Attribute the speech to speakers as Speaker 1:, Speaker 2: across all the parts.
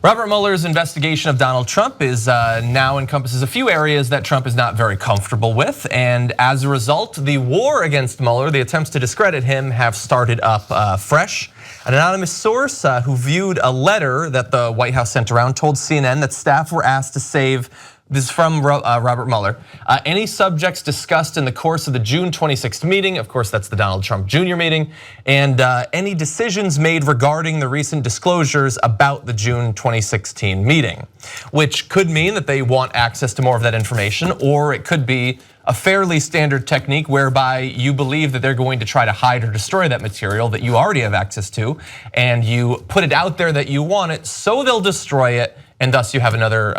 Speaker 1: Robert Mueller's investigation of Donald Trump is now encompasses a few areas that Trump is not very comfortable with, and as a result, the war against Mueller, the attempts to discredit him, have started up fresh. An anonymous source who viewed a letter that the White House sent around told CNN that staff were asked to save. This is from Robert Mueller. Any subjects discussed in the course of the June 26th meeting, of course that's the Donald Trump Jr. meeting, and any decisions made regarding the recent disclosures about the June 2016 meeting, which could mean that they want access to more of that information, or it could be a fairly standard technique whereby you believe that they're going to try to hide or destroy that material that you already have access to, and you put it out there that you want it, so they'll destroy it, and thus you have another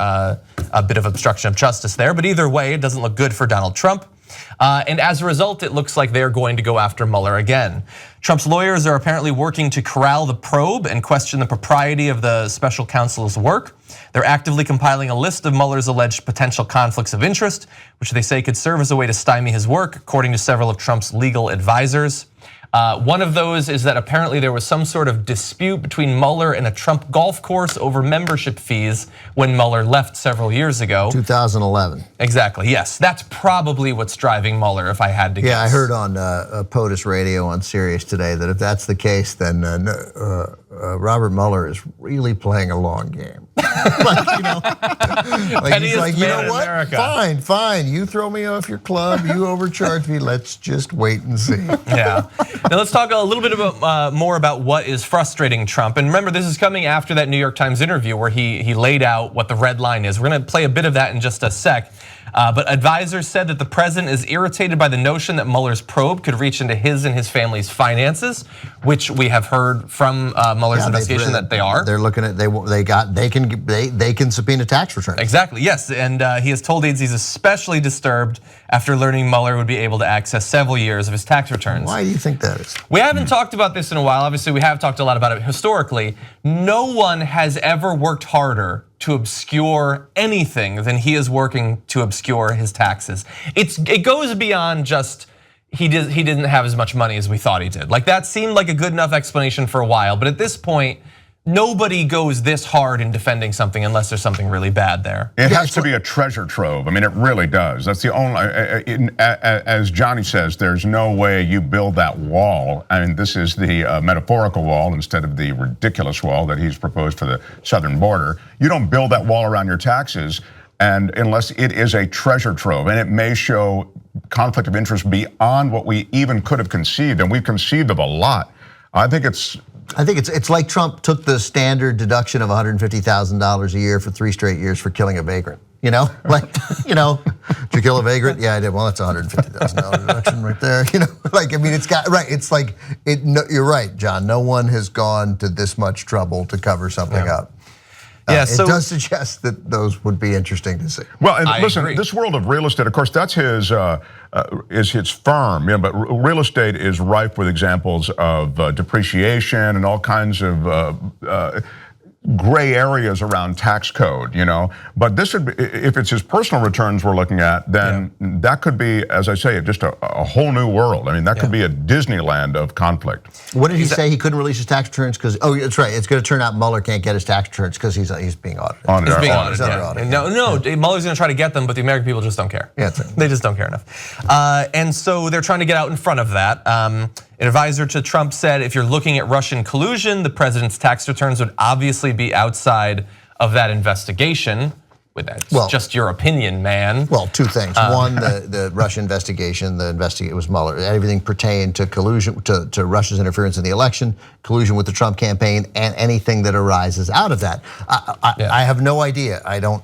Speaker 1: a bit of obstruction of justice there. But either way, it doesn't look good for Donald Trump. And as a result, it looks like they're going to go after Mueller again. Trump's lawyers are apparently working to corral the probe and question the propriety of the special counsel's work. They're actively compiling a list of Mueller's alleged potential conflicts of interest, which they say could serve as a way to stymie his work, according to several of Trump's legal advisors. One of those is that apparently there was some sort of dispute between Mueller and a Trump golf course over membership fees when Mueller left several years ago.
Speaker 2: 2011.
Speaker 1: Exactly, yes. That's probably what's driving Mueller, if I had to guess.
Speaker 2: Yeah, I heard on POTUS radio on Sirius today that if that's the case, then Robert Mueller is really playing a long game.
Speaker 1: He's like,
Speaker 2: you know what?
Speaker 1: America.
Speaker 2: Fine. You throw me off your club. You overcharge me. Let's just wait and see.
Speaker 1: Yeah. Now let's talk a little bit about more about what is frustrating Trump. And remember, this is coming after that New York Times interview where he laid out what the red line is. We're going to play a bit of that in just a sec. But advisors said that the president is irritated by the notion that Mueller's probe could reach into his and his family's finances, which we have heard from Mueller's investigation that they are.
Speaker 2: They're looking at they can subpoena tax returns.
Speaker 1: Exactly, yes, and he has told aides he's especially disturbed after learning Mueller would be able to access several years of his tax returns.
Speaker 2: Why do you think that is?
Speaker 1: We haven't talked about this in a while. Obviously, we have talked a lot about it historically. No one has ever worked harder to obscure anything than he is working to obscure his taxes. It goes beyond just he didn't have as much money as we thought he did. Like that seemed like a good enough explanation for a while, but at this point, nobody goes this hard in defending something unless there's something really bad there.
Speaker 3: It has to be a treasure trove. I mean, it really does. That's the only, as Johnny says, there's no way you build that wall. I mean, this is the metaphorical wall instead of the ridiculous wall that he's proposed for the southern border. You don't build that wall around your taxes, and unless it is a treasure trove, and it may show conflict of interest beyond what we even could have conceived, and we've conceived of a lot. I think it's
Speaker 2: like Trump took the standard deduction of $150,000 a year for 3 straight years for killing a vagrant. You know, like, did you kill a vagrant? Yeah, I did. Well, that's $150,000 deduction right there. I mean, it's got right. It's like you're right, John. No one has gone to this much trouble to cover something up. Yeah, it does suggest that those would be interesting to see.
Speaker 3: Well, and listen, this world of real estate, of course, that's his firm. But real estate is rife with examples of depreciation and all kinds of gray areas around tax code. But this would be, if it's his personal returns we're looking at, then that could be, as I say, just a whole new world. I mean, that could be a Disneyland of conflict.
Speaker 2: What did he say? He couldn't release his tax returns because that's right. It's going to turn out Mueller can't get his tax returns because he's being audited.
Speaker 1: He's being audited. No, Mueller's going to try to get them, but the American people just don't care.
Speaker 2: Yeah,
Speaker 1: they just don't care enough. And so they're trying to get out in front of that. An advisor to Trump said, if you're looking at Russian collusion, the president's tax returns would obviously be outside of that investigation. That's just your opinion, man.
Speaker 2: Well, 2 things. One, the Russia investigation, it was Mueller. Everything pertained to collusion, to Russia's interference in the election, collusion with the Trump campaign, and anything that arises out of that. I have no idea. I don't.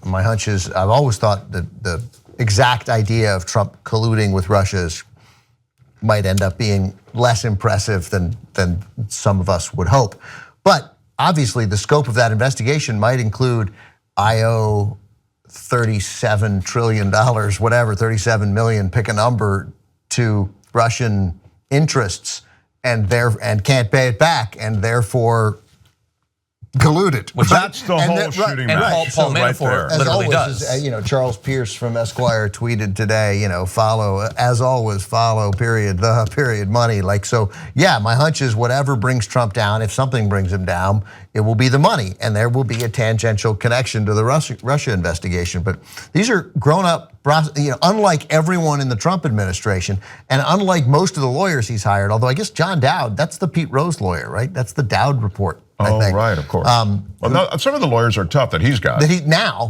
Speaker 2: My hunch is, I've always thought that the exact idea of Trump colluding with Russia might end up being less impressive than some of us would hope. But obviously, the scope of that investigation might include, I owe $37 trillion, whatever, 37 million, pick a number, to Russian interests, and can't pay it back, and therefore colluded.
Speaker 3: That's the whole shooting match.
Speaker 1: Paul
Speaker 3: right
Speaker 1: Manafort
Speaker 3: there.
Speaker 1: literally
Speaker 2: does. Charles Pierce from Esquire tweeted today, follow, as always, follow, period, the period, money. Yeah, my hunch is whatever brings Trump down, if something brings him down, it will be the money. And there will be a tangential connection to the Russia investigation. But these are grown up, unlike everyone in the Trump administration, and unlike most of the lawyers he's hired, although I guess John Dowd, that's the Pete Rose lawyer, right? That's the Dowd report.
Speaker 3: Oh, right, of course. Well, some of the lawyers are tough that he's got.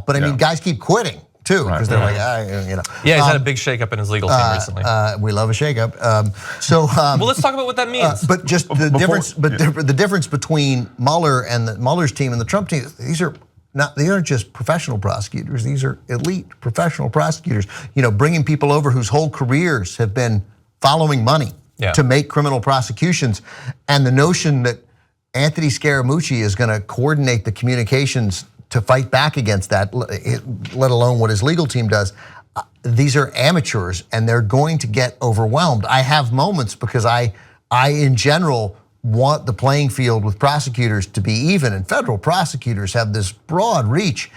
Speaker 2: But I mean, guys keep quitting too because they're like,
Speaker 1: Yeah, he's had a big shakeup in his legal team recently.
Speaker 2: We love a shakeup.
Speaker 1: Well, let's talk about what that means.
Speaker 2: But just the difference. The difference between Mueller and Mueller's team and the Trump team. These aren't just professional prosecutors. These are elite professional prosecutors. Bringing people over whose whole careers have been following money to make criminal prosecutions, and the notion that Anthony Scaramucci is going to coordinate the communications to fight back against that, let alone what his legal team does. These are amateurs and they're going to get overwhelmed. I have moments because I in general want the playing field with prosecutors to be even, and federal prosecutors have this broad reach.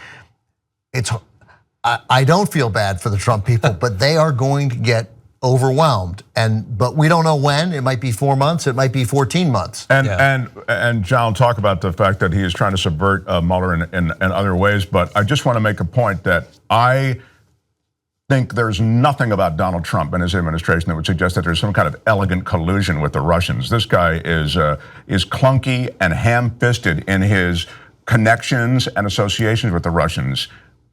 Speaker 2: I don't feel bad for the Trump people, but they are going to get overwhelmed, but we don't know when. It might be 4 months, it might be 14 months.
Speaker 3: And John, talk about the fact that he is trying to subvert Mueller in other ways, but I just want to make a point that I think there's nothing about Donald Trump and his administration that would suggest that there's some kind of elegant collusion with the Russians. This guy is clunky and ham-fisted in his connections and associations with the Russians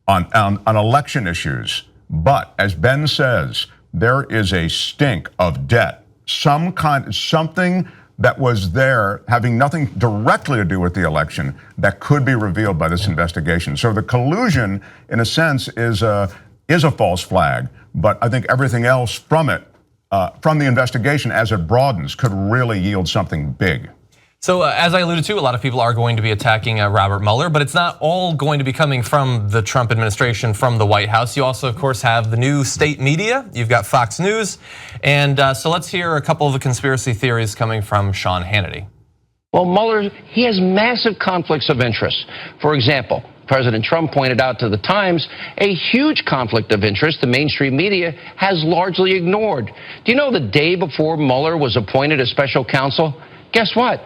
Speaker 3: on election issues. But as Ben says, there is a stink of debt, something that was there having nothing directly to do with the election that could be revealed by this investigation. So the collusion, in a sense, is a false flag, but I think everything else from it, from the investigation as it broadens, could really yield something big.
Speaker 1: So as I alluded to, a lot of people are going to be attacking Robert Mueller, but it's not all going to be coming from the Trump administration, from the White House. You also, of course, have the new state media. You've got Fox News. And so let's hear a couple of the conspiracy theories coming from Sean Hannity.
Speaker 4: Well, Mueller, he has massive conflicts of interest. For example, President Trump pointed out to the Times a huge conflict of interest the mainstream media has largely ignored. Do you know the day before Mueller was appointed as special counsel, guess what?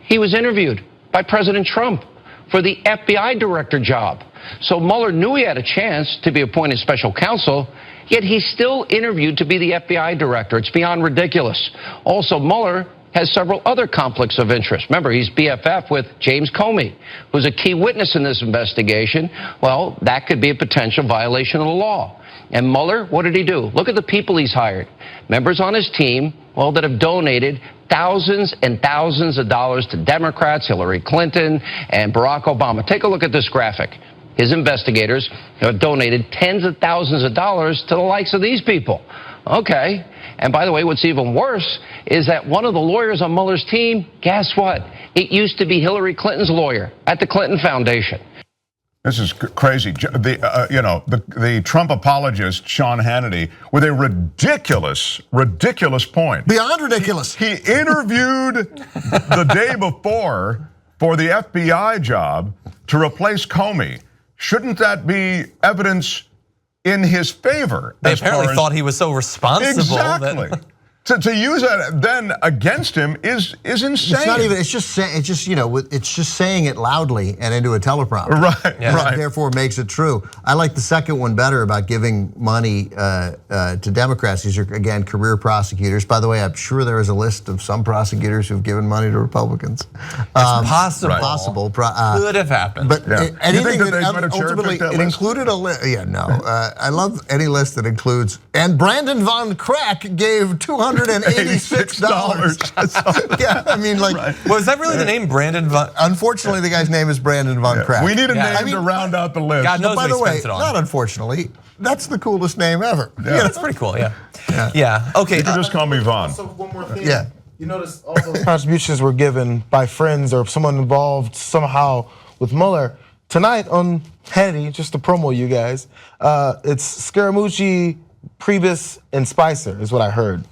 Speaker 4: He was interviewed by President Trump for the FBI Director job. So Mueller knew he had a chance to be appointed special counsel, yet he's still interviewed to be the FBI Director. It's beyond ridiculous. Also, Mueller has several other conflicts of interest. Remember, he's BFF with James Comey, who's a key witness in this investigation. Well, that could be a potential violation of the law. And Mueller, what did he do? Look at the people he's hired. Members on his team, well, that have donated thousands and thousands of dollars to Democrats, Hillary Clinton and Barack Obama. Take a look at this graphic. His investigators have donated tens of thousands of dollars to the likes of these people. Okay, and by the way, what's even worse is that one of the lawyers on Mueller's team, guess what? It used to be Hillary Clinton's lawyer at the Clinton Foundation.
Speaker 3: This is crazy. The Trump apologist, Sean Hannity, with a ridiculous point.
Speaker 2: Beyond ridiculous.
Speaker 3: He interviewed the day before for the FBI job to replace Comey. Shouldn't that be evidence in his favor?
Speaker 1: They apparently thought he was so responsible.
Speaker 3: Exactly. To use that then against him is insane.
Speaker 2: It's not even. It's just saying it loudly and into a teleprompter.
Speaker 3: Right. Right.
Speaker 2: Therefore, makes it true. I like the second one better about giving money to Democrats. These are again career prosecutors. By the way, I'm sure there is a list of some prosecutors who've given money to Republicans.
Speaker 1: It's possible.
Speaker 3: Right.
Speaker 2: Possible.
Speaker 1: Could have happened.
Speaker 2: But anything that
Speaker 3: ultimately
Speaker 2: it included a list. Yeah, no. I love any list that includes. And Brandon Von Crack gave $286. Yeah, I mean, like,
Speaker 3: right.
Speaker 1: Was that really the name, Brandon Von?
Speaker 2: Unfortunately, the guy's name is Brandon Von Crack.
Speaker 3: We need a name to round out the list.
Speaker 1: God knows
Speaker 2: by
Speaker 1: what
Speaker 2: the
Speaker 1: he
Speaker 2: way,
Speaker 1: spent it on.
Speaker 2: not unfortunately, that's the coolest name ever.
Speaker 1: Yeah, that's pretty cool. Yeah. Okay.
Speaker 3: You can just call me Von.
Speaker 5: Also, one more thing.
Speaker 2: Yeah.
Speaker 5: You notice also contributions were given by friends or someone involved somehow with Mueller. Tonight on Hannity, just to promo you guys, it's Scaramucci, Priebus, and Spicer is what I heard.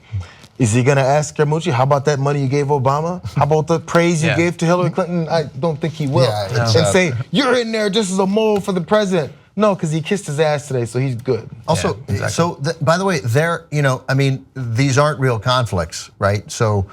Speaker 5: Is he gonna ask Scaramucci, how about that money you gave Obama? How about the praise you gave to Hillary Clinton? I don't think he will.
Speaker 2: Yeah,
Speaker 5: and say, you're in there just as a mole for the president. No, because he kissed his ass today, so he's good.
Speaker 2: Also, by the way, these aren't real conflicts, right? So,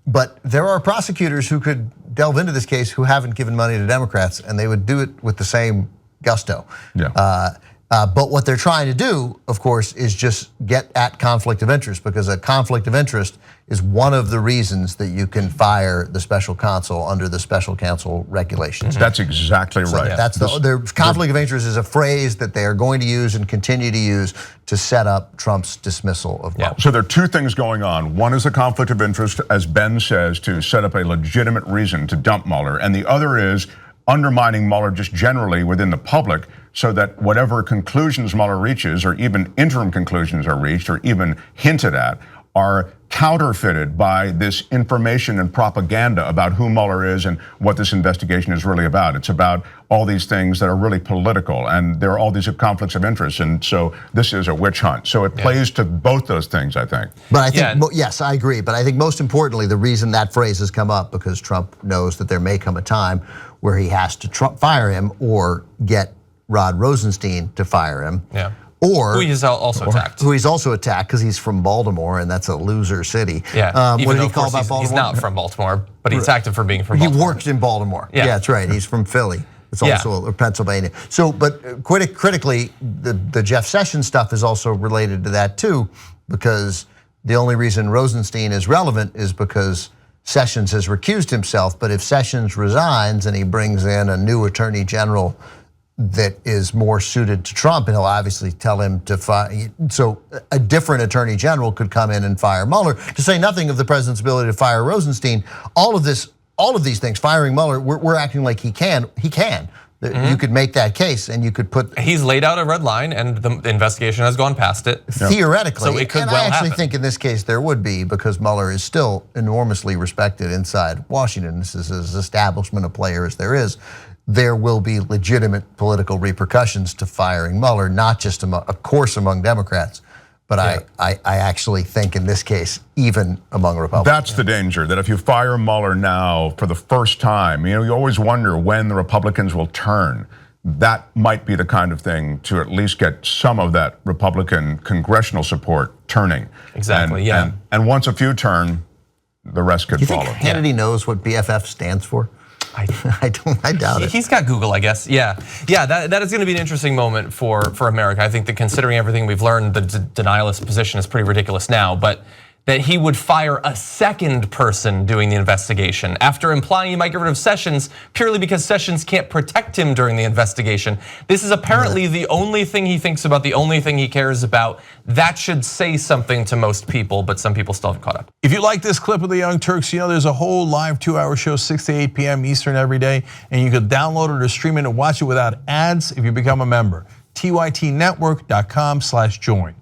Speaker 2: but there are prosecutors who could delve into this case who haven't given money to Democrats, and they would do it with the same gusto.
Speaker 3: Yeah.
Speaker 2: But what they're trying to do, of course, is just get at conflict of interest, because a conflict of interest is one of the reasons that you can fire the special counsel under the special counsel regulations.
Speaker 3: That's exactly right.
Speaker 2: That's the conflict of interest is a phrase that they are going to use and continue to use to set up Trump's dismissal of Mueller.
Speaker 3: So there are two things going on. One is a conflict of interest, as Ben says, to set up a legitimate reason to dump Mueller, and the other is undermining Mueller just generally within the public, so that whatever conclusions Mueller reaches, or even interim conclusions are reached, or even hinted at, are counterfeited by this information and propaganda about who Mueller is and what this investigation is really about. It's about all these things that are really political, and there are all these conflicts of interest, and so this is a witch hunt. So it plays to both those things, I think.
Speaker 2: But I think, yes, I agree. But I think most importantly, the reason that phrase has come up, because Trump knows that there may come a time where he has to fire him or get Rod Rosenstein to fire him.
Speaker 1: Yeah.
Speaker 2: Or
Speaker 1: who he's also attacked.
Speaker 2: Who he's also attacked because he's from Baltimore, and that's a loser city.
Speaker 1: Yeah.
Speaker 2: What did he call about Baltimore?
Speaker 1: He's not from Baltimore, but he attacked him for being from Baltimore.
Speaker 2: He worked in Baltimore. Yeah, that's right. He's from Philly. It's also Pennsylvania. So, but critically, the Jeff Sessions stuff is also related to that too, because the only reason Rosenstein is relevant is because Sessions has recused himself. But if Sessions resigns and he brings in a new attorney general that is more suited to Trump, and he'll obviously tell him to fire. So a different attorney general could come in and fire Mueller, to say nothing of the president's ability to fire Rosenstein. All of these things, firing Mueller, we're acting like he can. You could make that case, and you could put.
Speaker 1: He's laid out a red line, and the investigation has gone past it.
Speaker 2: Theoretically,
Speaker 1: so it could
Speaker 2: and
Speaker 1: well
Speaker 2: I actually
Speaker 1: happen.
Speaker 2: think in this case there would be, because Mueller is still enormously respected inside Washington. This is as establishment a player as there is. There will be legitimate political repercussions to firing Mueller, not just of course among Democrats, but I actually think in this case, even among Republicans.
Speaker 3: That's the danger, that if you fire Mueller now for the first time, you always wonder when the Republicans will turn. That might be the kind of thing to at least get some of that Republican congressional support turning.
Speaker 1: Exactly,
Speaker 3: and once a few turn, the rest could follow.
Speaker 2: You think Hannity knows what BFF stands for? I doubt it.
Speaker 1: He's got Google, I guess. Yeah. That is going to be an interesting moment for America. I think that considering everything we've learned, the denialist position is pretty ridiculous now, but that he would fire a second person doing the investigation after implying he might get rid of Sessions purely because Sessions can't protect him during the investigation. This is apparently the only thing he thinks about, the only thing he cares about. That should say something to most people, but some people still haven't caught up.
Speaker 6: If you like this clip of the Young Turks, there's a whole live 2-hour show, 6 to 8 p.m. Eastern every day, and you can download it or stream it and watch it without ads if you become a member. tytnetwork.com/join.